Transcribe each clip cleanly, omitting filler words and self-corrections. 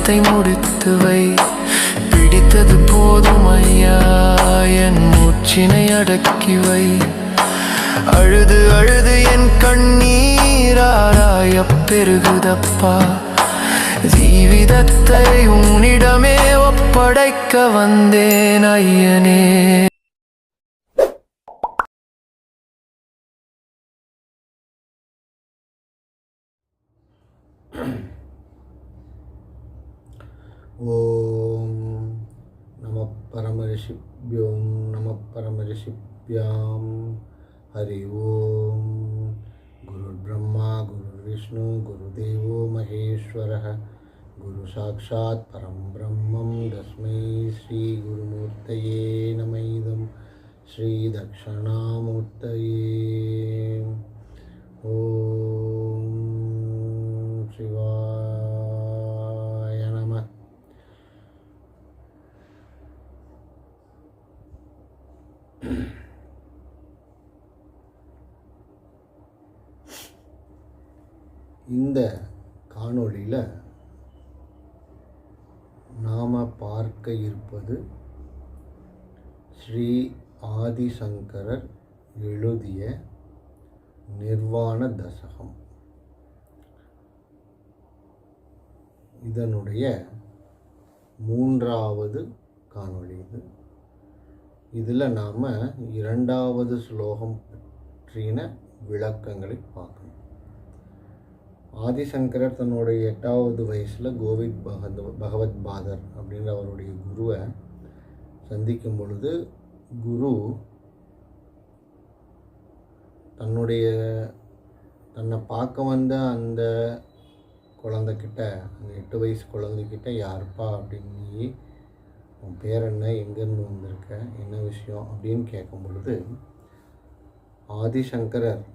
பாடத்தை முடித்து வை. பிடித்தது போதும் ஐயா, என் மூச்சினை அடக்கி வை. அழுது அழுது என் கண்ணீராய பெருகுதப்பா. ஜீவிதத்தை உன்னிடமே ஒப்படைக்க வந்தேன் ஐயனே. ஓம் நம பரமரிஷிப்யோம் நம பரமரிஷிப்யாம். ஹரி ஓம். குரு பிரம்மா குரு விஷ்ணு குரு தேவோ மகேஸ்வரः குரு சாட்சாத் பரம் பிரம்மம் தஸ்மை ஸ்ரீ குருமூர்த்தயே நம. ஸ்ரீ தக்ஷணாமூர்த்தயே. ஓம் சிவாய நம. இந்த காணொளியில் நாம் பார்க்க இருப்பது ஸ்ரீ ஆதிசங்கரர் எழுதிய நிர்வாண தசகம். இதனுடைய 3வது காணொளி இது. இதில் நாம் 2வது ஸ்லோகம் பற்றின விளக்கங்களை பார்க்கணும். ஆதிசங்கரர் தன்னுடைய 8வது வயசில் கோவிந்த் பகவத் பாதர் அப்படின்ற அவருடைய குருவை சந்திக்கும் பொழுது, குரு தன்னை பார்க்க வந்த அந்த குழந்தைக்கிட்ட, அந்த 8 வயசு குழந்தைக்கிட்ட, யாருப்பா அப்படின்னு, உன் பேர் என்ன, எங்கேருந்து வந்திருக்க, என்ன விஷயம் அப்படின்னு கேட்கும் பொழுது, ஆதிசங்கரர்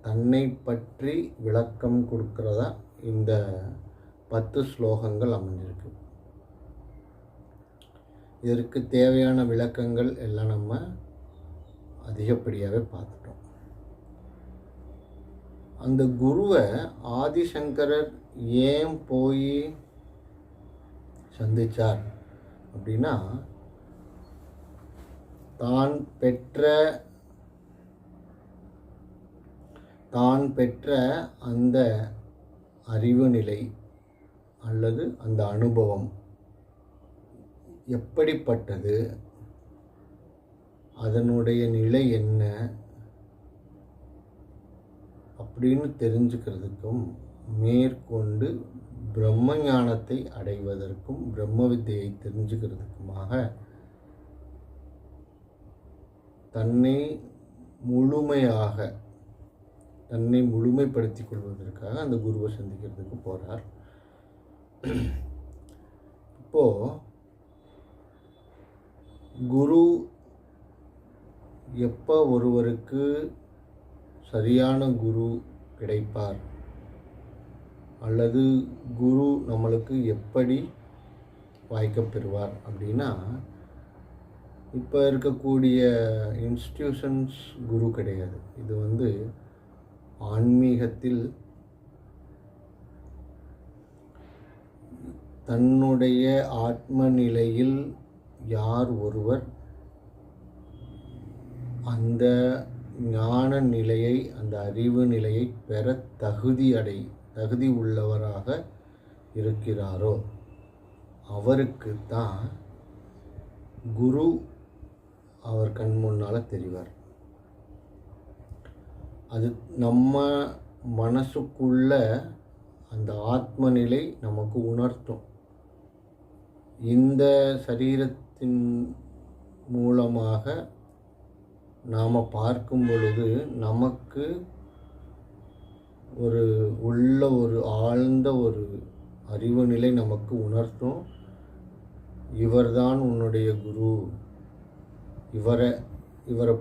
தன்னை பற்றி விளக்கம் கொடுக்கிறதா இந்த 10 ஸ்லோகங்கள் அமைஞ்சிருக்கு. இதற்கு தேவையான விளக்கங்கள் எல்லாம் நம்ம அதிகப்படியாகவே பார்த்துட்டோம். அந்த குருவை ஆதிசங்கரர் ஏன் போய் சந்திச்சார் அப்படின்னா, தான் பெற்ற அந்த அறிவு நிலை அல்லது அந்த அனுபவம் எப்படிப்பட்டது, அதனுடைய நிலை என்ன அப்படின்னு தெரிஞ்சுக்கிறதுக்கும், மேற்கொண்டு பிரம்ம ஞானத்தை அடைவதற்கும், பிரம்ம வித்தையை தெரிஞ்சுக்கிறதுக்குமாக தன்னை முழுமைப்படுத்திக் கொள்வதற்காக அந்த குருவை சந்திக்கிறதுக்கு போகிறார். இப்போது குரு எப்போ ஒருவருக்கு சரியான குரு கிடைப்பார், அல்லது குரு நம்மளுக்கு எப்படி வாய்க்கப்பெறுவார் அப்படின்னா, இப்போ இருக்கக்கூடிய இன்ஸ்டிடியூஷன்ஸ் குரு கிடையாது. இது ஆன்மீகத்தில் தன்னுடைய ஆத்ம நிலையில் யார் ஒருவர் அந்த ஞான நிலையை, அந்த அறிவு நிலையை பெற தகுதி உள்ளவராக இருக்கிறாரோ அவருக்கு தான் குரு அவர் கண் முன்னால் தெரிவார். அது நம்ம மனசுக்குள்ள அந்த ஆத்ம நிலை நமக்கு உணர்த்தும். இந்த சரீரத்தின் மூலமாக நாம் பார்க்கும் பொழுது நமக்கு ஒரு ஆழ்ந்த ஒரு அறிவு நிலை நமக்கு உணர்த்தும். இவர்தான் உன்னுடைய குரு, இவரை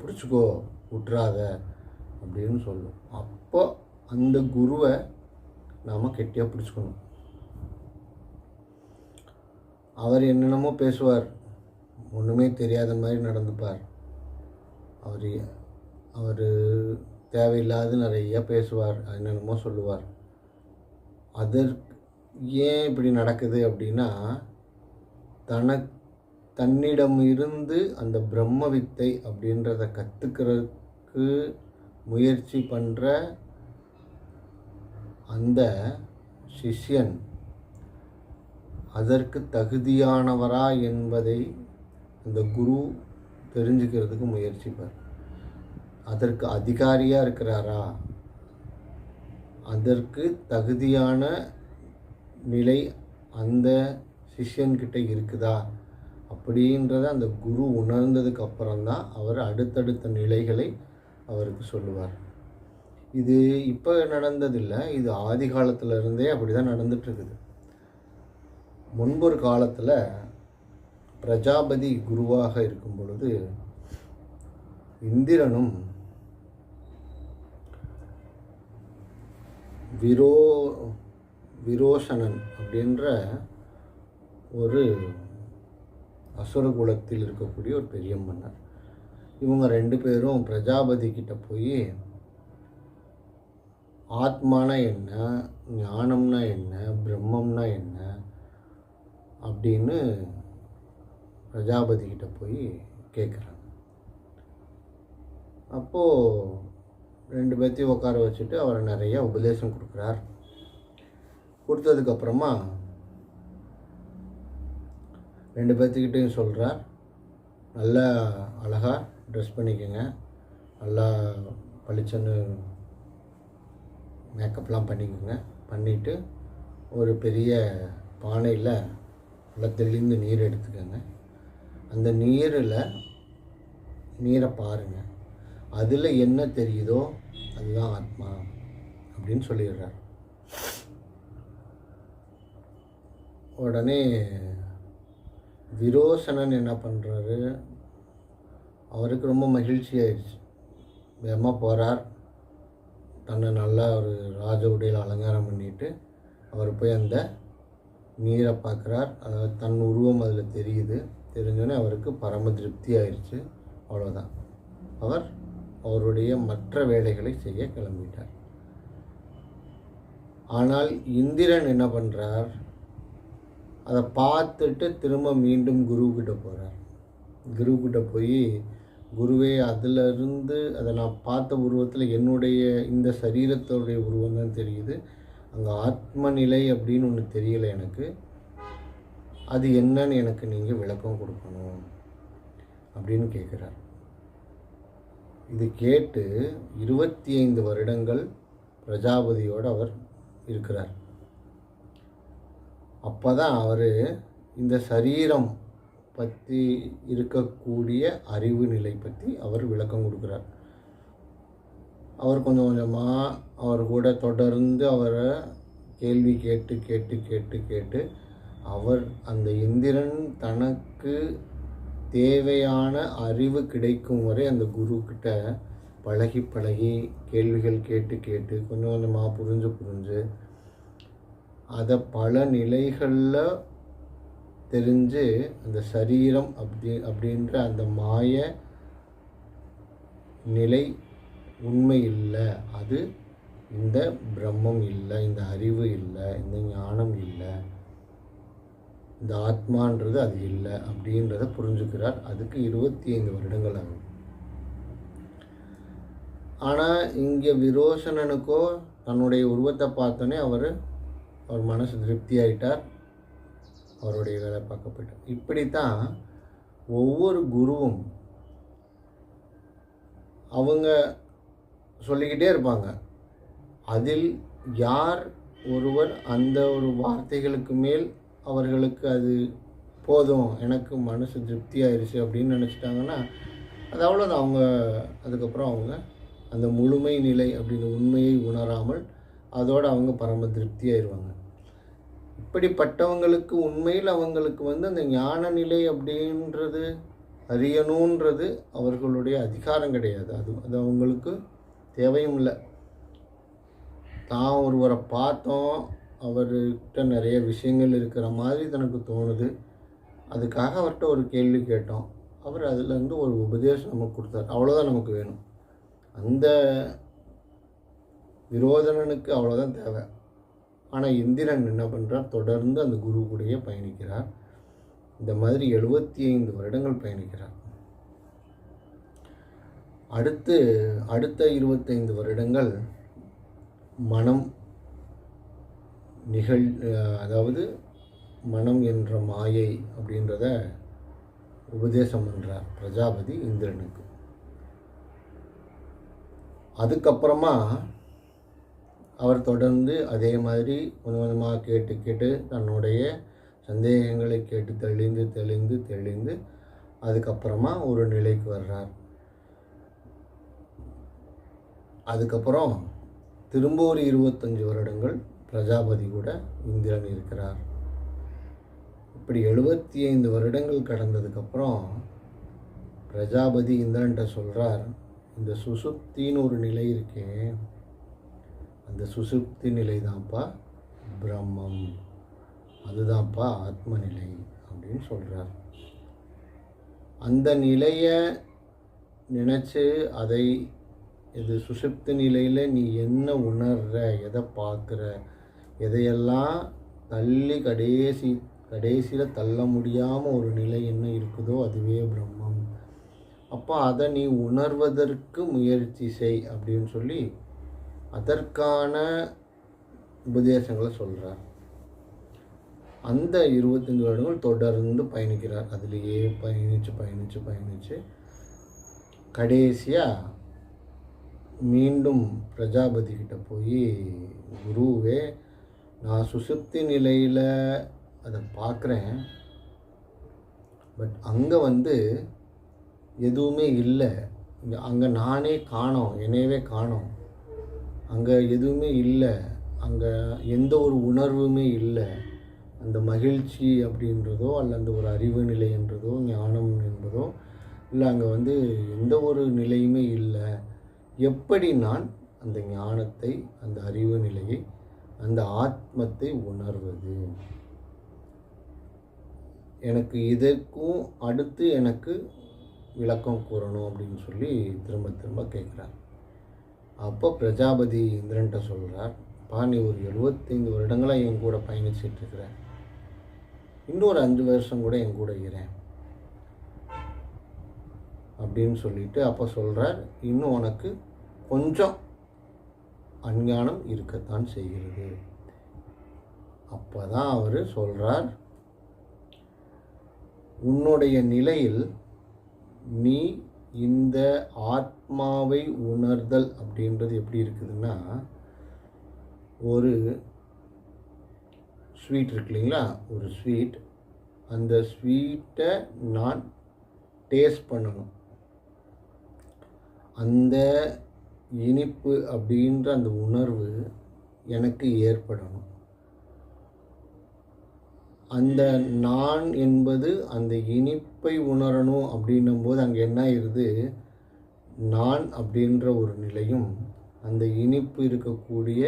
பிடிச்சிக்கோ, விட்டுறாத அப்படின்னு சொல்லும். அப்போ அந்த குருவை நாம் கெட்டியாக பிடிச்சிக்கணும். அவர் என்னென்னமோ பேசுவார், ஒன்றுமே தெரியாத மாதிரி நடந்துப்பார். அவர் தேவையில்லாத நிறைய பேசுவார், என்னென்னமோ சொல்லுவார். ஏன் இப்படி நடக்குது அப்படின்னா, தன்னிடம் இருந்து அந்த பிரம்ம வித்தை அப்படின்றத கற்றுக்கிறதுக்கு முயற்சி பண்ணுற அந்த சிஷ்யன் அதற்கு தகுதியானவரா என்பதை அந்த குரு தெரிஞ்சுக்கிறதுக்கு முயற்சிப்பார். அதற்கு அதிகாரியாக இருக்கிறாரா, அதற்கு தகுதியான நிலை அந்த சிஷ்யன்கிட்ட இருக்குதா அப்படின்றத அந்த குரு உணர்ந்ததுக்கு அப்புறம்தான் அவர் அடுத்தடுத்த நிலைகளை அவருக்கு சொல்லுவார். இது இப்போ நடந்ததில்லை, இது ஆதி காலத்திலிருந்தே அப்படி தான் நடந்துட்டுருக்குது. முன்பொரு காலத்தில் பிரஜாபதி குருவாக இருக்கும் பொழுது இந்திரனும் விரோசனன் அப்படின்ற ஒரு அசுரகுலத்தில் இருக்கக்கூடிய ஒரு பெரிய மன்னர், இவங்க 2 பேரும் பிரஜாபதி கிட்ட போய் ஆத்மானா என்ன, ஞானம்னா என்ன, பிரம்மம்னா என்ன அப்படின்னு பிரஜாபதி கிட்ட போய் கேட்குறாங்க. அப்போது 2 பேர்த்தையும் உட்கார வச்சுட்டு அவர் நிறைய உபதேசம் கொடுக்குறார். கொடுத்ததுக்கப்புறமா 2 பேர்த்துக்கிட்டையும் சொல்கிறார், நல்லா அழகாக ட்ரெஸ் பண்ணிக்கோங்க, நல்லா பளிச்சுன்னு மேக்கப்லாம் பண்ணிக்கோங்க, பண்ணிவிட்டு ஒரு பெரிய பானையில் நல்லா தெளிந்து நீர் எடுத்துக்கோங்க, அந்த நீரை பாருங்கள், அதில் என்ன தெரியுதோ அதுதான் ஆத்மா அப்படின்னு சொல்லிடுறார். உடனே விரோசனன் என்ன பண்ணுறாரு, அவருக்கு ரொம்ப மகிழ்ச்சி ஆயிடுச்சு. வேகமாக போகிறார், தன்னை நல்லா ஒரு ராஜ உடையில் அலங்காரம் பண்ணிட்டு அவர் போய் அந்த நீரை பார்க்குறார். அதாவது தன் உருவம் அதில் தெரியுது. தெரிஞ்சோடனே அவருக்கு பரம திருப்தி ஆயிடுச்சு. அவ்வளோதான், அவர் அவருடைய மற்ற வேலைகளை செய்ய கிளம்பிட்டார். ஆனால் இந்திரன் என்ன பண்ணுறார், அதை பார்த்துட்டு திரும்ப மீண்டும் குருக்கிட்ட போகிறார். குருக்கிட்ட போய், குருவே, அதிலிருந்து அதை நான் பார்த்த உருவத்தில் என்னுடைய இந்த சரீரத்தோடைய உருவம் தான் தெரியுது, அங்கே ஆத்ம நிலை அப்படின்னு ஒன்று தெரியலை எனக்கு, அது என்னன்னு எனக்கு நீங்கள் விளக்கம் கொடுக்கணும் அப்படின்னு கேட்குறார். இது கேட்டு 25 வருடங்கள் பிரஜாபதியோடு அவர் இருக்கிறார். அப்போ தான் அவர் இந்த சரீரம் பற்றி இருக்கக்கூடிய அறிவு நிலை பற்றி அவர் விளக்கம் கொடுக்குறார். அவர் கொஞ்சம் கொஞ்சமாக அவர் கூட தொடர்ந்து அவரை கேள்வி கேட்டு கேட்டு கேட்டு கேட்டு அவர் அந்த இந்திரன் தனக்கு தேவையான அறிவு கிடைக்கும் வரை அந்த குருக்கிட்ட பழகி பழகி கேள்விகள் கேட்டு கேட்டு கொஞ்சம் கொஞ்சமாக புரிஞ்சு அதை பல நிலைகளில் தெரிஞ்சு அந்த சரீரம் அப்படின்ற அந்த மாய நிலை உண்மை இல்லை, அது இந்த பிரம்மம் இல்லை, இந்த அறிவு இல்லை, இந்த ஞானம் இல்லை, இந்த ஆத்மான்றது அது இல்லை அப்படின்றத புரிஞ்சுக்கிறார். அதுக்கு 25 வருடங்கள் ஆகும். ஆனால் இங்கே விரோசனனுக்கோ தன்னுடைய உருவத்தை பார்த்தோன்னே அவர் மனசு திருப்தி ஆகிட்டார், அவருடைய வேலை பார்க்க போயிட்டார். இப்படித்தான் ஒவ்வொரு குருவும் அவங்க சொல்லிக்கிட்டே இருப்பாங்க. அதில் யார் ஒருவர் அந்த ஒரு வார்த்தைகளுக்கு மேல் அவர்களுக்கு அது போதும், எனக்கு மனசு திருப்தி ஆயிடுச்சு அப்படின்னு நினச்சிட்டாங்கன்னா அது அவ்வளோதான். அவங்க அதுக்கப்புறம் அவங்க அந்த முழுமை நிலை அப்படின்னு உண்மையை உணராமல் அதோடு அவங்க பரம திருப்தி ஆயிடுவாங்க. இப்படிப்பட்டவங்களுக்கு உண்மையில் அவங்களுக்கு அந்த ஞான நிலை அப்படின்றது அறியணுன்றது அவர்களுடைய அதிகாரம் கிடையாது. அது அவங்களுக்கு தேவையும் இல்லை. தான் ஒருவரை பார்த்தோம், அவர்கிட்ட நிறைய விஷயங்கள் இருக்கிற மாதிரி தனக்கு தோணுது, அதுக்காக அவர்கிட்ட ஒரு கேள்வி கேட்டோம், அவர் அதுலேருந்து ஒரு உபதேசம் நமக்கு கொடுத்தார், அவ்வளோதான் நமக்கு வேணும். அந்த விரோதனனுக்கு அவ்வளோதான் தேவை. ஆனால் இந்திரன் என்ன பண்ணுறார், தொடர்ந்து அந்த குரு கூடயே பயணிக்கிறார். இந்த மாதிரி 75 வருடங்கள் பயணிக்கிறார். அடுத்த 25 வருடங்கள் மனம் அதாவது மனம் என்ற மாயை அப்படின்றத உபதேசம் பண்ணுறார் பிரஜாபதி இந்திரனுக்கு. அதுக்கப்புறமா அவர் தொடர்ந்து அதே மாதிரி கொஞ்சம் கொஞ்சமாக கேட்டு தன்னுடைய சந்தேகங்களை கேட்டு தெளிந்து அதுக்கப்புறமா ஒரு நிலைக்கு வர்றார். அதுக்கப்புறம் திரும்ப ஒரு 25 வருடங்கள் பிரஜாபதி கூட இந்திரன் இருக்கிறார். இப்படி 75 வருடங்கள் கடந்ததுக்கப்புறம் பிரஜாபதி இந்திரன்ட்ட சொல்கிறார், இந்த சுசுப்தின்னு ஒரு நிலை இருக்கே, அந்த சுசுப்தி நிலை தான்ப்பா பிரம்மம், அதுதான்ப்பா ஆத்ம நிலை அப்படின்னு சொல்கிறார். அந்த நிலையை நினச்சி இது சுசுப்தி நிலையில் நீ என்ன உணர்ற, எதை பார்க்குற, எதையெல்லாம் தள்ளி கடைசியில் தள்ள முடியாமல் ஒரு நிலை என்ன இருக்குதோ அதுவே பிரம்மம். அப்போ அதை நீ உணர்வதற்கு முயற்சி செய் அப்படின்னு சொல்லி அதற்கான உபதேசங்களை சொல்கிறார். அந்த 25 வருடங்கள் தொடர்ந்து பயணிக்கிறார். அதுலேயே பயணித்து கடைசியாக மீண்டும் பிரஜாபதி கிட்ட போய், குருவே, நான் சுசுப்தி நிலையில் அதை பார்க்குறேன், பட் அங்கே எதுவுமே இல்லை, அங்கே நானே காணோம், என்னையவே காணோம், அங்கே எதுவுமே இல்லை, அங்கே எந்த ஒரு உணர்வுமே இல்லை, அந்த மகிழ்ச்சி அப்படின்றதோ அல்ல அந்த ஒரு அறிவு நிலை என்றதோ ஞானம் என்பதோ இல்லை, அங்கே எந்த ஒரு நிலையுமே இல்லை. எப்படி நான் அந்த ஞானத்தை, அந்த அறிவு நிலையை, அந்த ஆத்மத்தை உணர்வது? எனக்கு இதற்கும் அடுத்து எனக்கு விளக்கம் கூறணும் அப்படின்னு சொல்லி திரும்ப கேட்குறார். அப்போ பிரஜாபதி இந்திரன்ட்ட சொல்கிறார், நீ ஒரு 75 வருடங்களாக என் கூட பயணிச்சிட்ருக்கிற, இன்னொரு 5 வருஷம் கூட என் கூட இருக்கிறேன் அப்படின்னு சொல்லிட்டு அப்போ சொல்கிறார், இன்னும் உனக்கு கொஞ்சம் அஞ்ஞானம் இருக்கத்தான் செய்கிறது. அப்போ தான் அவர் சொல்கிறார், உன்னுடைய நிலையில் நீ இந்த ஆத்மாவை உணர்தல் அப்படின்றது எப்படி இருக்குதுன்னா, ஒரு ஸ்வீட் இருக்கு இல்லைங்களா, ஒரு ஸ்வீட், அந்த ஸ்வீட்டை நான் டேஸ்ட் பண்ணணும், அந்த இனிப்பு அப்படின்ற அந்த உணர்வு எனக்கு ஏற்படணும். அந்த நான் என்பது அந்த இனிப்பை உணரணும் அப்படின்னும் போது அங்கே என்ன ஆயிடுது, நான் அப்படின்ற ஒரு நிலையும் அந்த இனிப்பு இருக்கக்கூடிய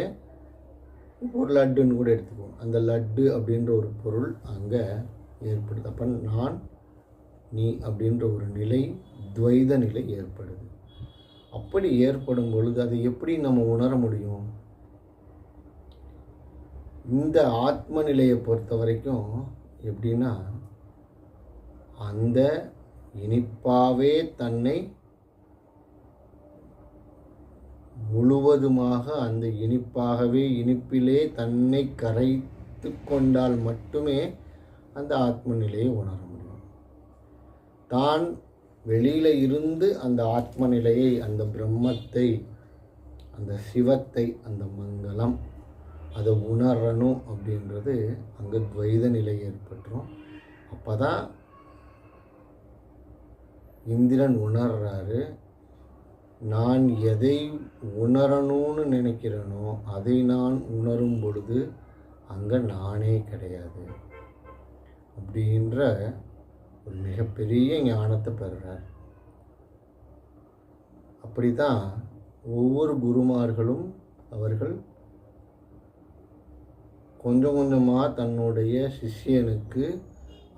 ஒரு லட்டுன்னு கூட எடுத்துக்குவோம், அந்த லட்டு அப்படின்ற ஒரு பொருள் அங்கே ஏற்படுது. அப்போ நான் நீ அப்படின்ற ஒரு நிலை, துவைத நிலை ஏற்படுது. அப்படி ஏற்படும் பொழுது அதை எப்படி நம்ம உணர முடியும்? இந்த ஆத்ம நிலையை பொறுத்த வரைக்கும் எப்படின்னா, அந்த இனிப்பாவே தன்னை முழுவதுமாக அந்த இனிப்பிலே தன்னை கரைத்து கொண்டால் மட்டுமே அந்த ஆத்ம நிலையை உணர முடியும். தான் வெளியில் இருந்து அந்த ஆத்ம நிலையை, அந்த பிரம்மத்தை, அந்த சிவத்தை, அந்த மங்களம், அதை உணரணும் அப்படின்றது அங்கே துவைத நிலை ஏற்பட்டுரும். அப்போ தான் இந்திரன் உணர்றாரு, நான் எதை உணரணும்னு நினைக்கிறேனோ அதை நான் உணரும் பொழுது அங்கே நானே கிடையாது அப்படின்ற ஒரு மிகப்பெரிய ஞானத்தை பெறுறார். அப்படி தான் ஒவ்வொரு குருமார்களும் அவர்கள் கொஞ்சம் கொஞ்சமாக தன்னுடைய சிஷ்யனுக்கு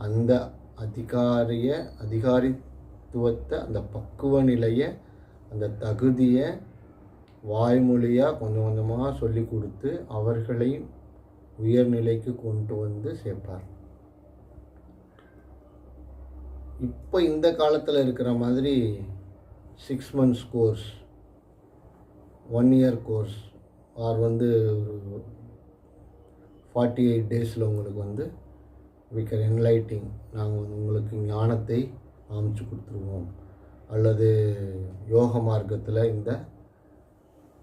அந்த அதிகாரித்துவத்தை, அந்த பக்குவ நிலையை, அந்த தகுதியை வாய்மொழியாக கொஞ்சம் கொஞ்சமாக சொல்லி கொடுத்து அவர்களை உயர்நிலைக்கு கொண்டு வந்து சேர்ப்பார். இப்போ இந்த காலத்தில் இருக்கிற மாதிரி 6 months course, 1 year course, or ஒரு 48 days உங்களுக்கு we can enlightening, நாங்கள் உங்களுக்கு ஞானத்தை அமைச்சு கொடுத்துருவோம், அல்லது யோக மார்க்கத்தில் இந்த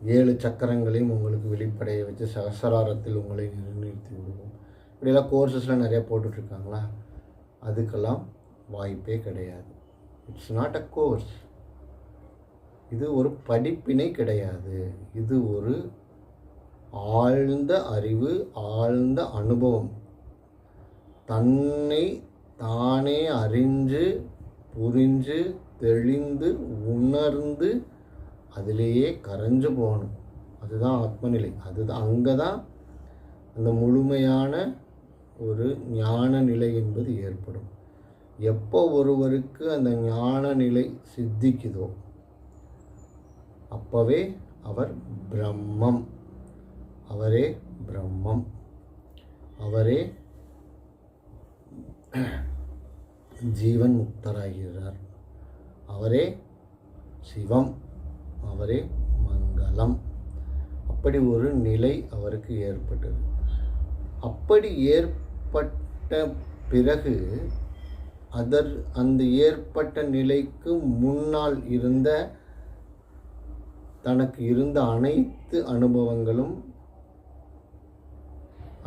7 சக்கரங்களையும் உங்களுக்கு வெளிப்படைய வச்சு சகசராரத்தில் உங்களை நிறுத்தி விடுவோம். இப்படியெல்லாம் கோர்சஸ்லாம் நிறையா போட்டுட்ருக்காங்களா? அதுக்கெல்லாம் வாய்ப்பே கிடையாது. It's not a course. இது ஒரு படிப்பினை கிடையாது. இது ஒரு ஆழ்ந்த அறிவு, ஆழ்ந்த அனுபவம். தன்னை தானே அறிஞ்சு புரிஞ்சு தெளிந்து உணர்ந்து அதிலேயே கரைஞ்சு போகணும். அதுதான் ஆத்மநிலை. அங்கே தான் அந்த முழுமையான ஒரு ஞான நிலை என்பது ஏற்படும். எப்போ ஒருவருக்கு அந்த ஞான நிலை சித்திக்குதோ அப்போவே அவர் பிரம்மம். அவரே பிரம்மம். அவரே ஜீவன் முக்தராகிறார். அவரே சிவம். அவரே மங்களம். அப்படி ஒரு நிலை அவருக்கு ஏற்பட்டது. அப்படி ஏற்பட்ட பிறகு அந்த ஏற்பட்ட நிலைக்கு முன்னால் இருந்த தனக்கு இருந்த அனைத்து அனுபவங்களும்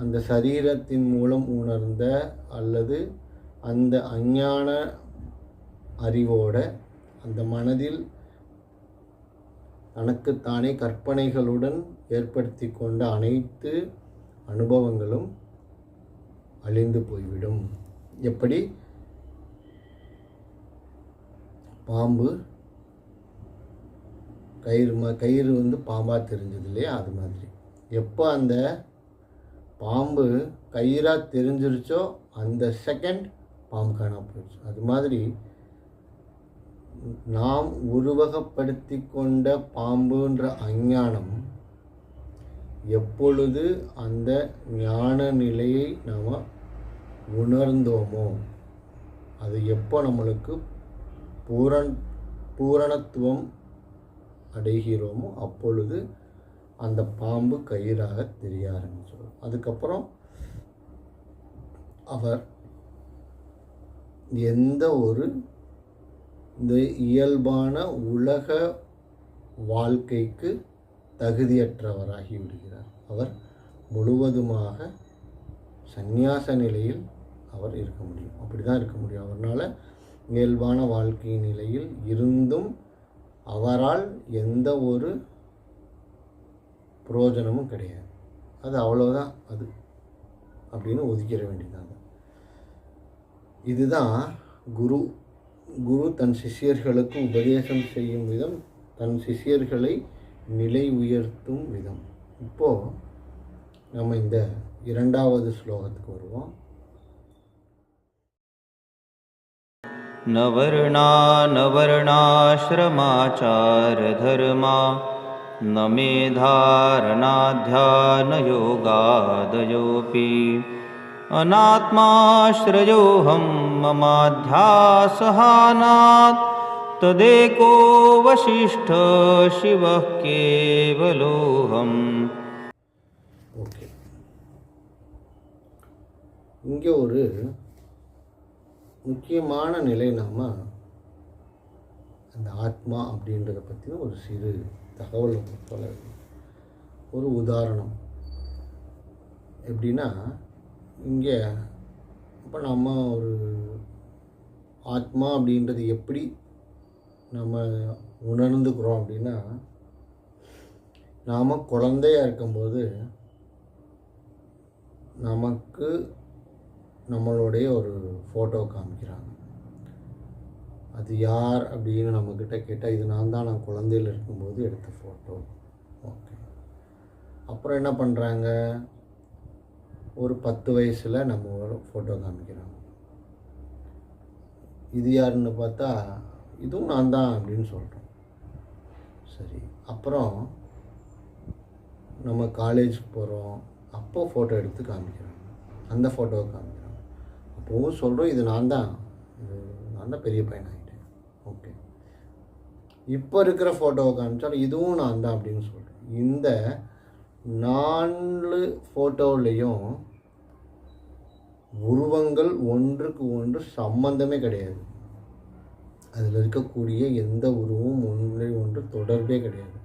அந்த சரீரத்தின் மூலம் உணர்ந்த அல்லது அந்த அஞ்ஞான அறிவோட அந்த மனதில் தனக்குத்தானே கற்பனைகளுடன் ஏற்படுத்தி கொண்ட அனைத்து அனுபவங்களும் அழிந்து போய்விடும். எப்படி பாம்பு கயிறு பாம்பாக தெரிஞ்சது இல்லையா? அது மாதிரி எப்போ அந்த பாம்பு கயிறாக தெரிஞ்சிருச்சோ அந்த செகண்ட் பாம்பு காணாம போயிடுச்சு. அது மாதிரி நாம் உருவகப்படுத்தி கொண்ட பாம்புன்ற அஞ்ஞானம் எப்பொழுது அந்த ஞான நிலையை நாம் உணர்ந்தோமோ, அது எப்போ நம்மளுக்கு பூரணத்துவம் அடைகிறோமோ அப்பொழுது அந்த பாம்பு கயிறாக தெரிய ஆரம்பிச்சிடும். அதுக்கப்புறம் அவர் எந்த ஒரு இந்த இயல்பான உலக வாழ்க்கைக்கு தகுதியற்றவராகி விடுகிறார். அவர் முழுவதுமாக சந்நியாச நிலையில் அவர் இருக்க முடியும். அப்படி தான் இருக்க முடியும். அவரால் இயல்பான வாழ்க்கை நிலையில் இருந்தும் அவரால் எந்த ஒரு பிரயோஜனமும் கிடையாது. அது அவ்வளோதான் அது அப்படின்னு ஒதுக்கிற வேண்டியதாங்க. இதுதான் குரு தன் சிஷ்யர்களுக்கு உபதேசம் செய்யும் விதம், தன் சிஷ்யர்களை நிலை உயர்த்தும் விதம். இப்போது நம்ம இந்த 2வது ஸ்லோகத்துக்கு வருவோம். நவர்ணா நவர்ணாஶ்ரமாச்சார தர்மா न मेधारणाध्यानयोगादयोऽपि अनात्माश्रयोऽहं ममाध्यासहानात् तदेको वसिष्ठ शिवः केवलोऽहम्. ஓகே, இங்கே ஒரு முக்கியமான நிலை நாம் அந்த ஆத்மா அப்படின்றத பற்றின ஒரு சிறு தகவல் சொல்ல. ஒரு உதாரணம் எப்படின்னா, இங்கே இப்போ நம்ம ஒரு ஆத்மா அப்படின்றது எப்படி நம்ம உணர்ந்துக்கிறோம் அப்படின்னா, நாம் குழந்தையாக இருக்கும்போது நமக்கு நம்மளுடைய ஒரு ஃபோட்டோ காமிக்கிறாங்க. அது யார் அப்படின்னு நம்மக்கிட்ட கேட்டால், இது நான் குழந்தையில் இருக்கும்போது எடுத்த ஃபோட்டோ. ஓகே, அப்புறம் என்ன பண்ணுறாங்க, ஒரு 10 வயசில் நம்ம ஃபோட்டோ காமிக்கிறாங்க. இது யாருன்னு பார்த்தா இதுவும் நான் தான் அப்படின்னு சொல்கிறோம். சரி, அப்புறம் நம்ம காலேஜுக்கு போகிறோம். அப்போது ஃபோட்டோ எடுத்து காமிக்கிறாங்க, அந்த ஃபோட்டோவை காமிக்கிறாங்க. அப்போவும் சொல்கிறோம், இது நான் தான் பெரிய பையன் ஆகிட்டேன். ஓகே, இப்போ இருக்கிற ஃபோட்டோவை காமிச்சாலும் இதுவும் நான் தான் அப்படின்னு சொல்கிறேன். இந்த 4 ஃபோட்டோவிலையும் உருவங்கள் ஒன்றுக்கு ஒன்று சம்பந்தமே கிடையாது. அதில் இருக்கக்கூடிய எந்த உருவமும் ஒன்றை ஒன்று தொடர்பே கிடையாது.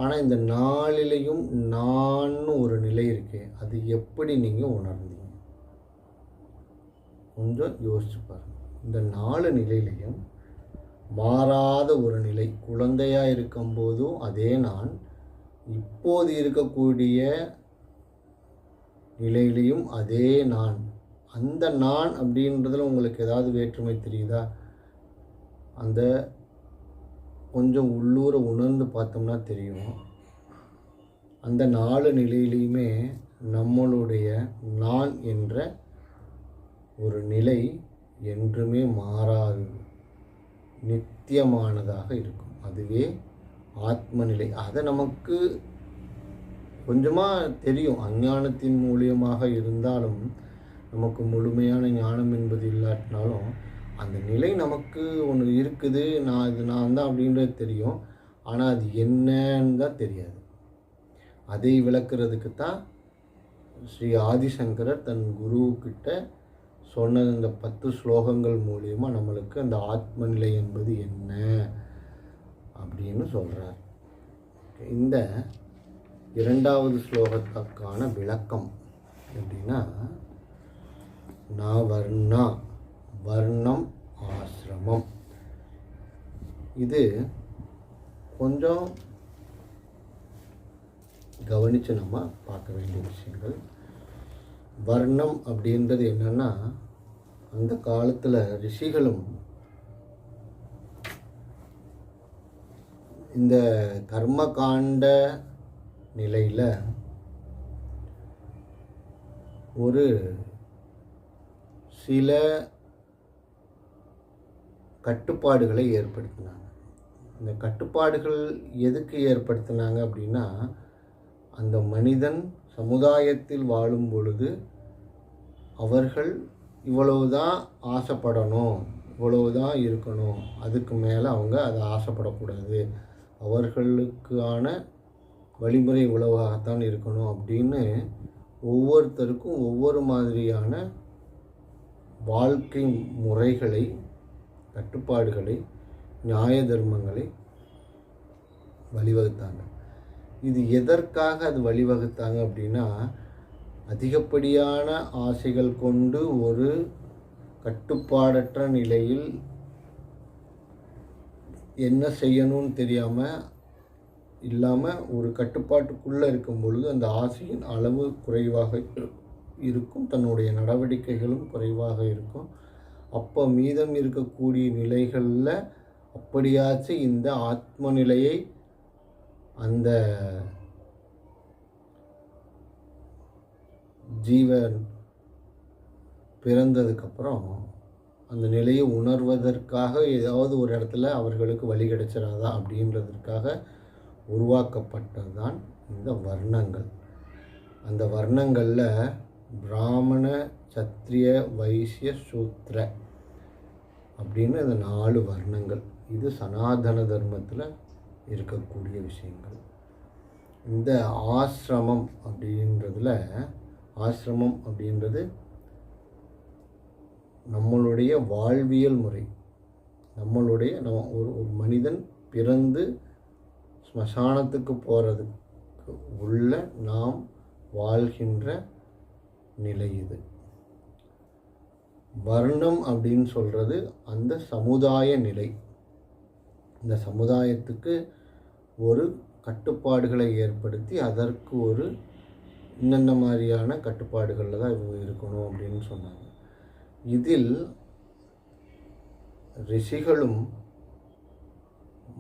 ஆனால் இந்த 4லையும் நான் ஒரு நிலை இருக்கே, அது எப்படி நீங்கள் உணர்ந்தீங்க? கொஞ்சம் யோசிச்சு பாருங்கள். இந்த 4 நிலையிலையும் மாறாத ஒரு நிலை. குழந்தையாக இருக்கும்போதும் அதே நான், இப்போது இருக்கக்கூடிய நிலையிலையும் அதே நான். அந்த நான் அப்படின்றதுல உங்களுக்கு ஏதாவது வேற்றுமை தெரியுதா? அந்த கொஞ்சம் உள்ளூர உணர்ந்து பார்த்தோம்னா தெரியும். அந்த 4 நிலையிலையுமே நம்மளுடைய நான் என்ற ஒரு நிலை என்றுமே மாறாது, நித்தியமானதாக இருக்கும். அதுவே ஆத்ம நிலை. அதை நமக்கு கொஞ்சமாக தெரியும், அஞ்ஞானத்தின் மூலியமாக இருந்தாலும், நமக்கு முழுமையான ஞானம் என்பது இல்லாட்டினாலும் அந்த நிலை நமக்கு ஒன்று இருக்குது, நான் தான் அப்படின்றது தெரியும். ஆனால் அது என்னன்னு தான் தெரியாது. அதை விளக்குறதுக்கு தான் ஸ்ரீ ஆதிசங்கரர் தன் குருக்கிட்ட சொன்ன இந்த 10 ஸ்லோகங்கள் மூலியமாக நம்மளுக்கு அந்த ஆத்ம நிலை என்பது என்ன அப்படின்னு சொல்கிறார். இந்த 2வது ஸ்லோகத்துக்கான விளக்கம் எப்படின்னா, நவர்ணா, வர்ணம், ஆசிரமம். இது கொஞ்சம் கவனித்து நம்ம பார்க்க வேண்டிய விஷயங்கள். வர்ணம் அப்படின்றது என்னன்னா, அந்த காலத்தில் ரிஷிகளும் இந்த கர்மகாண்ட நிலையில் ஒரு சில கட்டுப்பாடுகளை ஏற்படுத்தினாங்க. இந்த கட்டுப்பாடுகள் எதுக்கு ஏற்படுத்தினாங்க அப்படின்னா, அந்த மனிதன் சமுதாயத்தில் வாழும் பொழுது அவர்கள் இவ்வளவுதான் ஆசைப்படணும், இவ்வளவுதான் இருக்கணும், அதுக்கு மேலே அவங்க அதை ஆசைப்படக்கூடாது, அவர்களுக்கான வழிமுறை இவ்வளவாகத்தான் இருக்கணும் அப்படின்னு ஒவ்வொருத்தருக்கும் ஒவ்வொரு மாதிரியான வாழ்க்கை முறைகளை, கட்டுப்பாடுகளை, நியாய தர்மங்களை வழிவகுத்தாங்க. இது எதற்காக அது வழிவகுத்தாங்க அப்படின்னா, அதிகப்படியான ஆசைகள் கொண்டு ஒரு கட்டுப்பாடற்ற நிலையில் என்ன செய்யணும்னு தெரியாமல் இல்லாமல் ஒரு கட்டுப்பாட்டுக்குள்ளே இருக்கும் பொழுது அந்த ஆசையின் அளவு குறைவாக இருக்கும், தன்னுடைய நடவடிக்கைகளும் குறைவாக இருக்கும். அப்போ மீதம் இருக்கக்கூடிய நிலைகளில் அப்படியாச்சும் இந்த ஆத்ம நிலையை அந்த ஜீவன் பிறந்ததுக்கப்புறம் அந்த நிலையை உணர்வதற்காக ஏதாவது ஒரு இடத்துல அவர்களுக்கு வழி கிடைச்சிடாதா அப்படின்றதற்காக உருவாக்கப்பட்டது தான் இந்த வர்ணங்கள். அந்த வர்ணங்களில் பிராமண, சத்திரிய, வைசிய, சூத்ர அப்படின்னு இந்த 4 வர்ணங்கள். இது சனாதன தர்மத்தில் இருக்கக்கூடிய விஷயங்கள். இந்த ஆசிரமம் அப்படின்றது நம்மளுடைய வாழ்வியல் முறை. ஒரு மனிதன் பிறந்து ஸ்மசானத்துக்கு போகிறதுக்கு உள்ள நாம் வாழ்கின்ற நிலை இது. வர்ணம் அப்படின்னு சொல்கிறது அந்த சமுதாய நிலை. இந்த சமுதாயத்துக்கு ஒரு கட்டுப்பாடுகளை ஏற்படுத்தி அதற்கு ஒரு இன்னென்ன மாதிரியான கட்டுப்பாடுகளில் தான் இவங்க இருக்கணும் அப்படின்னு சொன்னாங்க. இதில் ரிஷிகளும்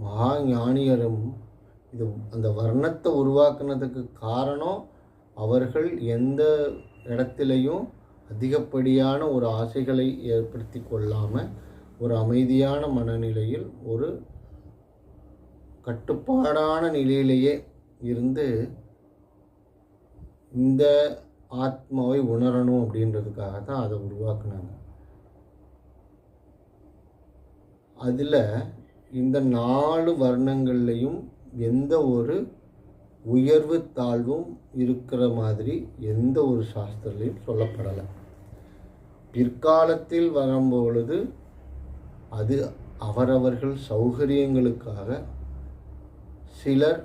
மகா ஞானியரும் இது அந்த வர்ணத்தை உருவாக்குனதுக்கு காரணம், அவர்கள் எந்த இடத்துலையும் அதிகப்படியான ஒரு ஆசைகளை ஏற்படுத்தி கொள்ளாமல் ஒரு அமைதியான மனநிலையில் ஒரு கட்டுப்பாடான நிலையிலேயே இருந்து இந்த ஆத்மாவை உணரணும் அப்படின்றதுக்காக தான் அதை உருவாக்குனாங்க. அதில் இந்த 4 வர்ணங்கள்லையும் எந்த ஒரு உயர்வு தாழ்வும் இருக்கிற மாதிரி எந்த ஒரு சாஸ்திரத்திலையும் சொல்லப்படலை. பிற்காலத்தில் வரும்பொழுது அது அவரவர்கள் சௌகரியங்களுக்காக சிலர்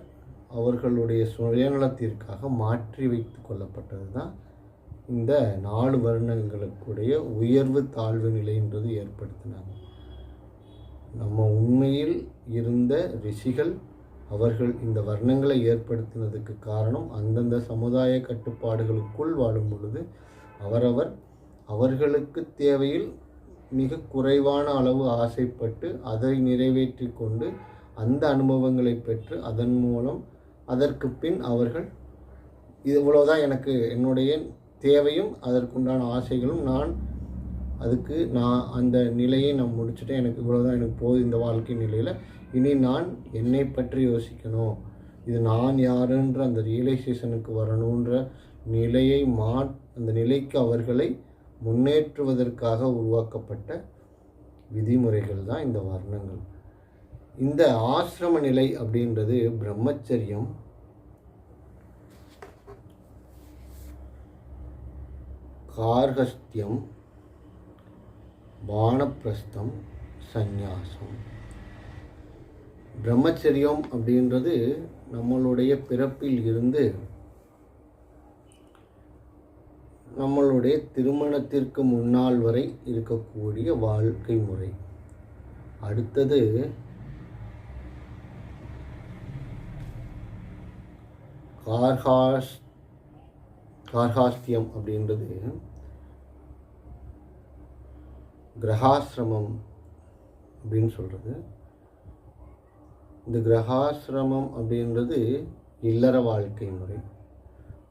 அவர்களுடைய சுயநலத்திற்காக மாற்றி வைத்து கொள்ளப்பட்டது தான் இந்த 4 வர்ணங்களுக்குடைய உயர்வு தாழ்வு நிலைன்றது ஏற்படுத்தினாங்க. நம்ம உண்மையில் இருந்த ரிஷிகள் அவர்கள் இந்த வர்ணங்களை ஏற்படுத்தினதுக்கு காரணம் அந்தந்த சமுதாய கட்டுப்பாடுகளுக்குள் வாழும் பொழுது அவர்களுக்கு தேவையில் மிக குறைவான அளவு ஆசைப்பட்டு அதை நிறைவேற்றி கொண்டு அந்த அனுபவங்களை பெற்று அதன் மூலம் அதற்கு பின் அவர்கள் இவ்வளோதான் எனக்கு என்னுடைய தேவையும் அதற்குண்டான ஆசைகளும் நான் அந்த நிலையை நான் முடிச்சுட்டேன், எனக்கு இவ்வளோதான் எனக்கு போகுது இந்த வாழ்க்கை நிலையில், இனி நான் என்னை பற்றி யோசிக்கணும், இது நான் யாருன்ற அந்த ரியலைசேஷனுக்கு வரணுன்ற நிலையை அந்த நிலைக்கு அவர்களை முன்னேற்றுவதற்காக உருவாக்கப்பட்ட விதிமுறைகள் தான் இந்த வர்ணங்கள். இந்த ஆசிரம நிலை அப்படின்றது பிரம்மச்சரியம், கார்ஹஸ்தியம், வானப்பிரஸ்தம், சந்நியாசம். பிரம்மச்சரியம் அப்படின்றது நம்மளுடைய பிறப்பில் இருந்து நம்மளுடைய திருமணத்திற்கு முன்னால் வரை இருக்கக்கூடிய வாழ்க்கை முறை. அடுத்தது கார்ஹஸ்தியம் அப்படின்றது கிரகாசிரமம் அப்படின்னு சொல்கிறது. இந்த கிரகாசிரமம் அப்படின்றது இல்லற வாழ்க்கை முறை.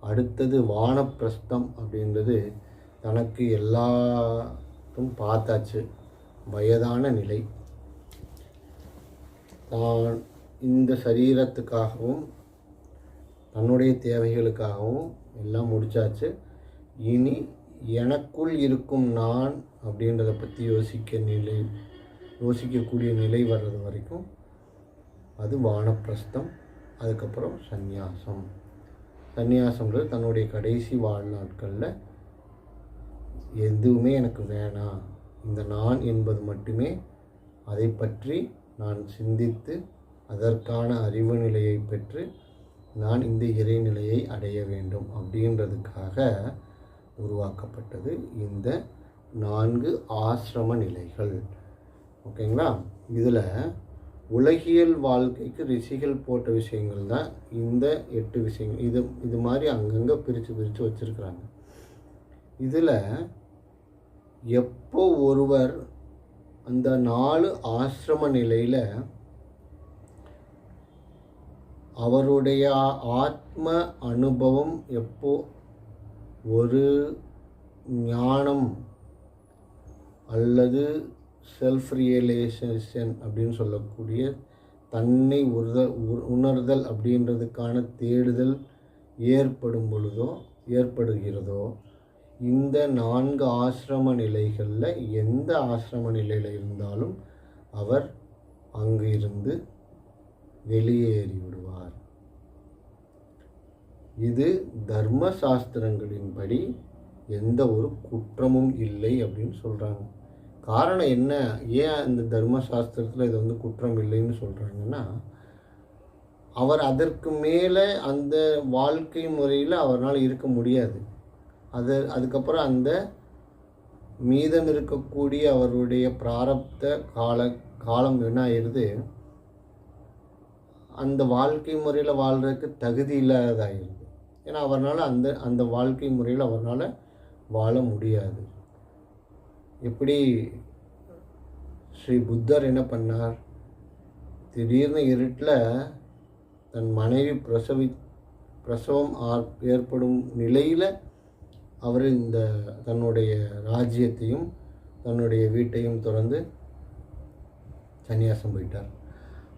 அடுத்தது வானப்பிரஸ்தம் அப்படின்றது தனக்கு எல்லாரும் பார்த்தாச்சு, வயதான நிலை, தான் இந்த சரீரத்துக்காகவும் தன்னுடைய தேவைகளுக்காகவும் எல்லாம் முடிச்சாச்சு, இனி எனக்குள் இருக்கும் நான் அப்படின்றத பற்றி யோசிக்கக்கூடிய நிலை வர்றது வரைக்கும் அது வானப்பிரஸ்தம். அதுக்கப்புறம் சந்நியாசம்ன்றது தன்னுடைய கடைசி வாழ்நாட்களில் எதுவுமே எனக்கு வேணாம், இந்த நான் என்பது மட்டுமே, அதை பற்றி நான் சிந்தித்து அதற்கான அறிவு நிலையை பெற்று நான் இந்த இறைநிலையை அடைய வேண்டும் அப்படின்றதுக்காக உருவாக்கப்பட்டது இந்த 4 ஆசிரம நிலைகள். ஓகேங்களா? இதில் உலகியல் வாழ்க்கைக்கு ரிஷிகள் போட்ட விஷயங்கள் தான் இந்த 8 விஷயங்கள். இது மாதிரி அங்கங்கே பிரித்து வச்சுருக்குறாங்க. இதில் எப்போ ஒருவர் அந்த 4 ஆசிரம நிலையில் அவருடைய ஆத்ம அனுபவம் எப்போ ஒரு ஞானம் அல்லது செல்ஃப் ரியலைசேஷன் அப்படின்னு சொல்லக்கூடிய தன்னை உணர்தல் அப்படின்றதுக்கான தேடுதல் ஏற்படுகிறதோ இந்த 4 ஆசிரம நிலைகளில் எந்த ஆசிரம நிலையில் இருந்தாலும் அவர் அங்கு இருந்து வெளியேறி விடுவார். இது தர்ம சாஸ்திரங்களின்படி எந்த ஒரு குற்றமும் இல்லை அப்படின்னு சொல்கிறாங்க. காரணம் என்ன, ஏன் அந்த தர்மசாஸ்திரத்தில் இது குற்றம் இல்லைன்னு சொல்கிறாங்கன்னா, அவர் அதற்கு மேலே அந்த வாழ்க்கை முறையில் அவரால் இருக்க முடியாது. அதுக்கப்புறம் அந்த மீதம் இருக்கக்கூடிய அவருடைய பிராரப்த காலம் என்ன ஆயிடுது, அந்த வாழ்க்கை முறையில் வாழ்கிறதுக்கு தகுதி இல்லாததாகிடுது. ஏன்னா அவரால் அந்த வாழ்க்கை முறையில் அவரால் வாழ முடியாது. எப்படி ஸ்ரீ புத்தர் என்ன பண்ணார், திடீர்னு இருட்டில் தன் மனைவி பிரசவம் ஏற்படும் நிலையில் அவர் தன்னுடைய ராஜ்யத்தையும் தன்னுடைய வீட்டையும் திறந்து சந்நியாசம் போயிட்டார்.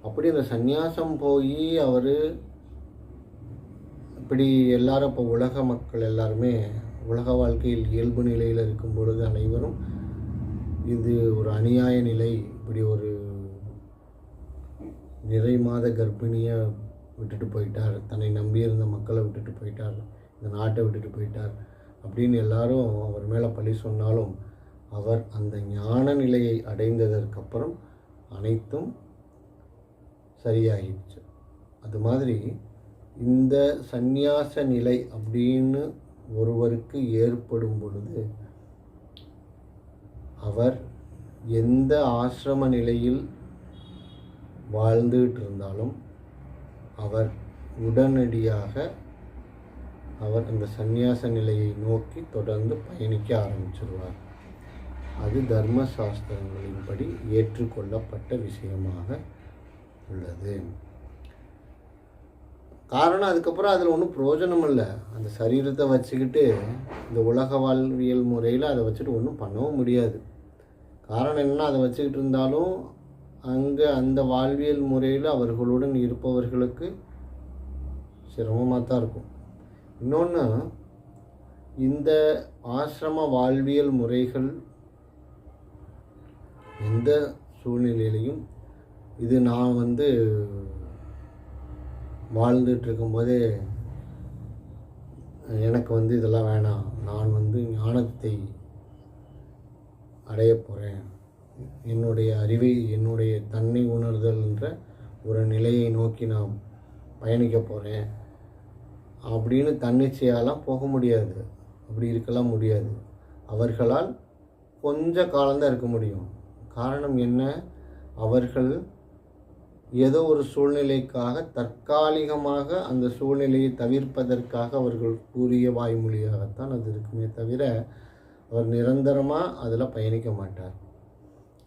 அப்படி அந்த சந்நியாசம் போய் அவர் இப்படி எல்லாரும் இப்போ உலக மக்கள் எல்லாருமே உலக வாழ்க்கையில் இயல்பு நிலையில் இருக்கும் பொழுது அனைவரும் இது ஒரு அநியாய நிலை, இப்படி ஒரு நிறை மாத கர்ப்பிணியை விட்டுட்டு போயிட்டார், தன்னை நம்பியிருந்த மக்களை விட்டுட்டு போயிட்டார், இந்த நாட்டை விட்டுட்டு போயிட்டார் அப்படின்னு எல்லாரும் அவர் மேலே பழி சொன்னாலும் அவர் அந்த ஞான நிலையை அடைந்ததற்கப்புறம் அனைத்தும் சரியாகிடுச்சு. அது மாதிரி இந்த சந்நியாச நிலை அப்படின்னு ஒருவருக்கு ஏற்படும் பொழுது அவர் எந்த ஆசிரம நிலையில் வாழ்ந்துகிட்டு இருந்தாலும் அவர் உடனடியாக அவர் அந்த சந்நியாச நிலையை நோக்கி தொடர்ந்து பயணிக்க ஆரம்பிச்சிருவார். அது தர்ம சாஸ்திரங்களின்படி ஏற்றுக்கொள்ளப்பட்ட விஷயமாக உள்ளது. காரணம் அதுக்கப்புறம் அதில் ஒன்றும் பிரயோஜனம் இல்லை. அந்த சரீரத்தை வச்சுக்கிட்டு இந்த உலக வாழ்வியல் முறையில் அதை வச்சுட்டு ஒன்றும் பண்ணவும் முடியாது. காரணம் என்னன்னா, அதை வச்சுக்கிட்டு இருந்தாலும் அங்கே அந்த வாழ்வியல் முறையில் அவர்களுடன் இருப்பவர்களுக்கு சிரமமாக தான் இருக்கும். இன்னொன்று, இந்த ஆசிரம வாழ்வியல் முறைகள் எந்த சூழ்நிலையிலையும் இது நான் வாழ்ந்துட்டு இருக்கும்போதே எனக்கு இதெல்லாம் வேணாம், நான் ஞானத்தை அடைய போகிறேன், என்னுடைய அறிவை, என்னுடைய தன்னை உணர்தல் என்ற ஒரு நிலையை நோக்கி நான் பயணிக்க போகிறேன் அப்படின்னு தன்னிச்சையாலாம் போக முடியாது. அப்படி இருக்கலாம் முடியாது. அவர்களால் கொஞ்ச காலம்தான் இருக்க முடியும். காரணம் என்ன? அவர்கள் ஏதோ ஒரு சூழ்நிலைக்காக தற்காலிகமாக அந்த சூழ்நிலையை தவிர்ப்பதற்காக அவர்கள் கூறிய வாய்மொழியாகத்தான் அது இருக்குமே தவிர அவர் நிரந்தரமாக அதில் பயணிக்க மாட்டார்.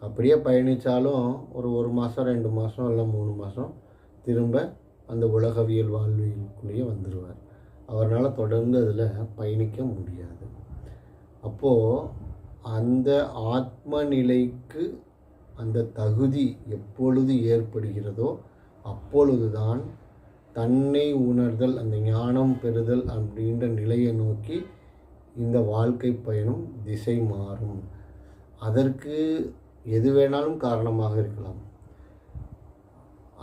அப்படியே பயணித்தாலும் ஒரு மாதம் 2 மாதம் இல்லை 3 மாதம் திரும்ப அந்த உலகவியல் வாழ்வியலுக்குள்ளேயே வந்துடுவார். அவரால் தொடர்ந்து அதில் பயணிக்க முடியாது. அப்போது அந்த ஆத்ம நிலைக்கு அந்த தகுதி எப்பொழுது ஏற்படுகிறதோ அப்பொழுதுதான் தன்னை உணர்தல், அந்த ஞானம் பெறுதல் அப்படின்ற நிலையை நோக்கி இந்த வாழ்க்கை பயணம் திசை மாறும். அதற்கு எது வேணாலும் காரணமாக இருக்கலாம்.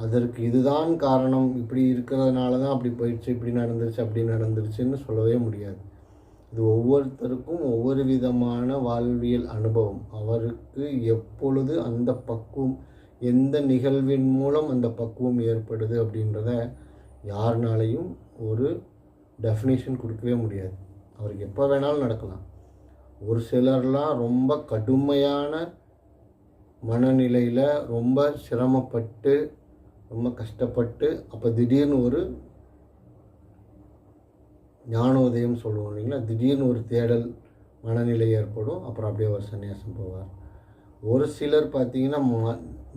அதற்கு இதுதான் காரணம், இப்படி இருக்கிறதுனால தான் அப்படி போயிடுச்சு, இப்படி நடந்துருச்சு, அப்படி நடந்துருச்சுன்னு சொல்லவே முடியாது. இது ஒவ்வொருத்தருக்கும் ஒவ்வொரு விதமான வாழ்வியல் அனுபவம். அவருக்கு எப்பொழுது அந்த பக்குவம், எந்த நிகழ்வின் மூலம் அந்த பக்குவம் ஏற்படுது அப்படின்றத யாருனாலையும் ஒரு டெஃபினேஷன் கொடுக்கவே முடியாது. அவருக்கு எப்போ வேணாலும் நடக்கலாம். ஒரு சிலர்லாம் ரொம்ப கடுமையான மனநிலையில் ரொம்ப சிரமப்பட்டு ரொம்ப கஷ்டப்பட்டு அப்போ திடீர்னு ஒரு ஞானோதயம் சொல்லுவோம் இல்லைங்களா, திடீர்னு ஒரு தேடல் மனநிலை ஏற்படும். அப்புறம் அப்படியே ஒரு சன்னியாசம் போவார். ஒரு சிலர் பார்த்திங்கன்னா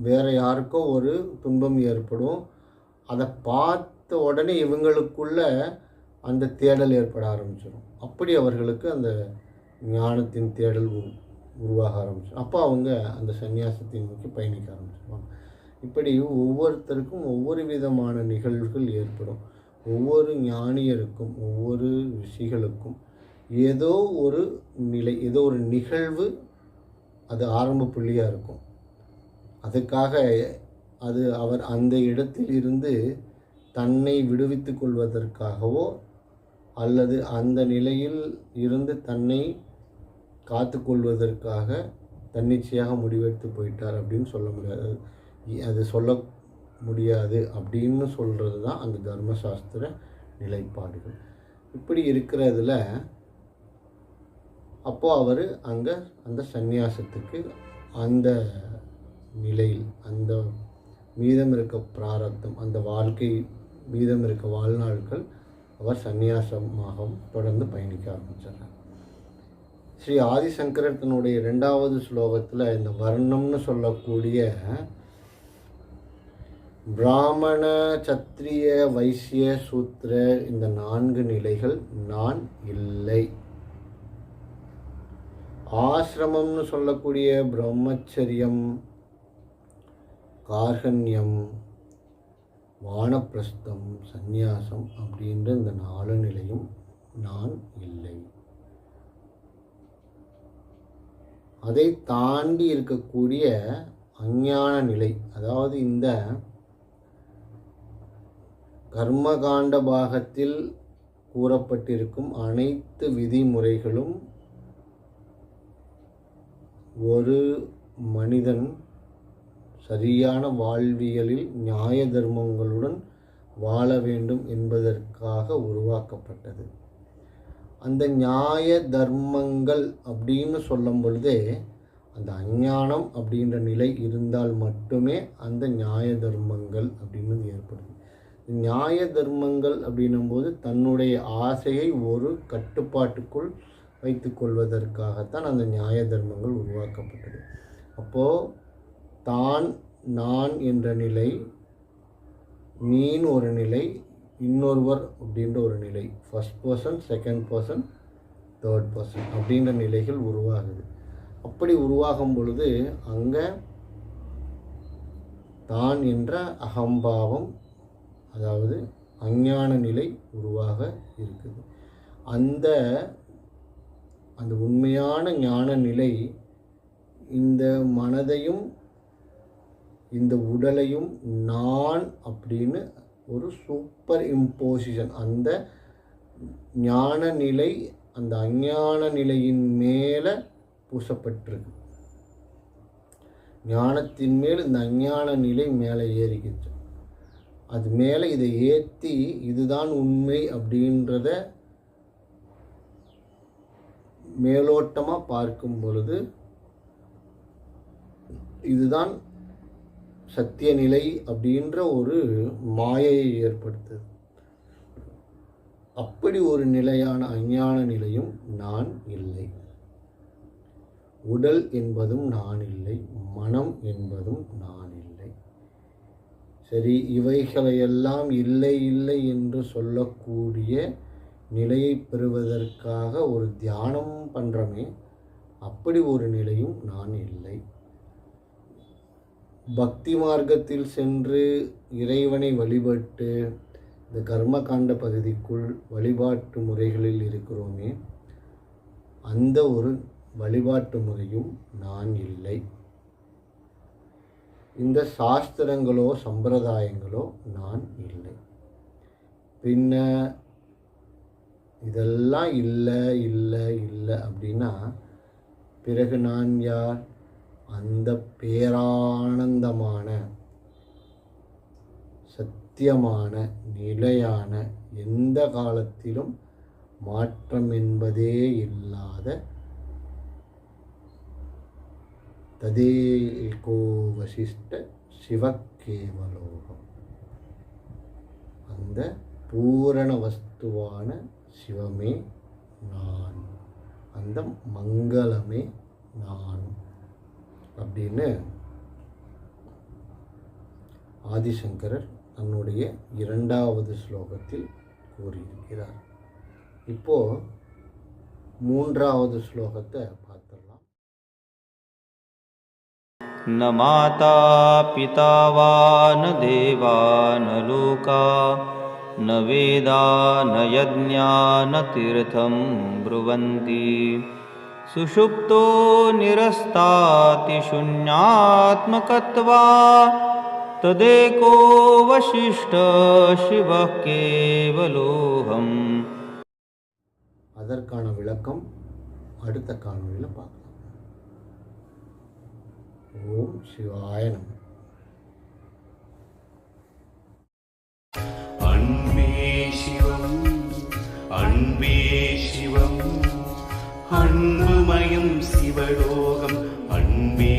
வேறு யாருக்கோ ஒரு துன்பம் ஏற்படும், அதை பார்த்த உடனே இவங்களுக்குள்ள அந்த தேடல் ஏற்பட ஆரம்பிச்சிடும். அப்படி அவர்களுக்கு அந்த ஞானத்தின் தேடல் உருவாக ஆரம்பிச்சிடும். அப்போ அவங்க அந்த சன்னியாசத்தை நோக்கி பயணிக்க ஆரம்பிச்சிடுவாங்க. இப்படி ஒவ்வொருத்தருக்கும் ஒவ்வொரு விதமான நிகழ்வுகள் ஏற்படும். ஒவ்வொரு ஞானியருக்கும் ஒவ்வொரு ரிஷிகளுக்கும் ஏதோ ஒரு நிலை, ஏதோ ஒரு நிகழ்வு அது ஆரம்ப புள்ளியாக இருக்கும். அதுக்காக அவர் அந்த இடத்தில் இருந்து தன்னை விடுவித்து கொள்வதற்காகவோ அல்லது அந்த நிலையில் இருந்து தன்னை காத்து கொள்வதற்காக தன்னிச்சையாக முடிவெடுத்து போயிட்டார் அப்படின்னு சொல்ல முடியாது. அது சொல்ல முடியாது அப்படின்னு சொல்கிறது தான் அந்த தர்மசாஸ்திர நிலைப்பாடுகள். இப்படி இருக்கிறதுல அப்போது அவர் அங்கே அந்த சந்நியாசத்துக்கு அந்த நிலையில் அந்த மீதம் இருக்க பிராரப்தம், அந்த வாழ்க்கை மீதம் இருக்க வாழ்நாட்கள் அவர் சந்நியாசமாக தொடர்ந்து பயணிக்க ஆரம்பித்தார். ஸ்ரீ ஆதிசங்கரர் தன்னுடைய 2வது ஸ்லோகத்தில் இந்த வர்ணம்னு சொல்லக்கூடிய பிராமண, சத்திரிய, வைசிய, சூத்திர இந்த 4 நிலைகள் நான் இல்லை. ஆசிரமம்னு சொல்லக்கூடிய பிரம்மச்சரியம், கார்கண்யம், வானப்பிரஸ்தம், சந்நியாசம் அப்படின்ற இந்த 4 நிலையும் நான் இல்லை. அதை தாண்டி இருக்கக்கூடிய அஞ்ஞான நிலை, அதாவது இந்த கர்மகாண்ட பாகத்தில் கூறப்பட்டிருக்கும் அனைத்து விதிமுறைகளும் ஒரு மனிதன் சரியான வாழ்வியலில் நியாய தர்மங்களுடன் வாழ வேண்டும் என்பதற்காக உருவாக்கப்பட்டது. அந்த நியாய தர்மங்கள் அப்படின்னு சொல்லும் பொழுதே அந்த அஞ்ஞானம் அப்படின்ற நிலை இருந்தால் மட்டுமே அந்த நியாய தர்மங்கள் அப்படின்னு ஏற்படுது. நியாய தர்மங்கள் அப்படின்னும்போது தன்னுடைய ஆசையை ஒரு கட்டுப்பாட்டுக்குள் வைத்து கொள்வதற்காகத்தான் அந்த நியாய தர்மங்கள் உருவாக்கப்பட்டது. அப்போது தான், நான் என்ற நிலை, நீன் ஒரு நிலை, இன்னொருவர் அப்படின்ற ஒரு நிலை, first person, second person, third person அப்படின்ற நிலைகள் உருவாகுது. அப்படி உருவாகும் பொழுது அங்கே தான் என்ற அகம்பாவம், அதாவது அஞ்ஞான நிலை உருவாக இருக்குது. அந்த உண்மையான ஞான நிலை இந்த மனதையும் இந்த உடலையும் நான் அப்படின்னு ஒரு சூப்பர் இம்போசிஷன், அந்த ஞான நிலை அந்த அஞ்ஞான நிலையின் மேலே பூசப்பட்டிருக்கு. ஞானத்தின் மேல் இந்த அஞ்ஞான நிலை மேலே ஏறிக்கிச்சு. அது மேலே இதை ஏற்றி இதுதான் உண்மை அப்படின்றத மேலோட்டமாக பார்க்கும் பொழுது இதுதான் சத்திய நிலை அப்படின்ற ஒரு மாயையை ஏற்படுத்துது. அப்படி ஒரு நிலையான அஞ்ஞான நிலையும் நான் இல்லை. உடல் என்பதும் நான் இல்லை, மனம் என்பதும் நான் இல்லை. சரி, இவைகளையெல்லாம் இல்லை இல்லை என்று சொல்லக்கூடிய நிலையை பெறுவதற்காக ஒரு தியானம் பண்ணுறோமே, அப்படி ஒரு நிலையும் நான் இல்லை. பக்தி மார்க்கத்தில் சென்று இறைவனை வழிபட்டு இந்த கர்மகாண்ட பகுதிக்குள் வழிபாட்டு முறைகளில் இருக்கிறோமே, அந்த ஒரு வழிபாட்டு முறையும் நான் இல்லை. இந்த சாஸ்திரங்களோ சம்பிரதாயங்களோ நான் இல்லை. பின்ன இதெல்லாம் இல்லை இல்லை இல்லை அப்படின்னா பிறகு நான் யார்? அந்த பேரானந்தமான சத்தியமான நிலையான எந்த காலத்திலும் மாற்றம் என்பதே இல்லாத ததேகோ வசிஷ்ட சிவகேவலோகம், அந்த பூரண வஸ்துவான சிவமே நான், அந்த மங்களமே நான் அப்படின்னு ஆதிசங்கரர் தன்னுடைய 2வது ஸ்லோகத்தில் கூறியிருக்கிறார். இப்போ 3வது ஸ்லோகத்தை பார்த்துடலாம். न माता पिता वा न देवा न लोका न वेदा न यज्ञा न तीर्थं ब्रुवन्ति सुषुप्तो निरस्ताति शून्यात्मकत्वा तदेको वशिष्ठ शिवः केवलोऽहम्. அதற்கான விளக்கம் அடுத்த காணொளியில் பார்க்கலாம். ஓம் சிவாய நம. அன்பே சிவம் அன்பே சிவம் அன்புமயம் சிவலோகம் அன்பே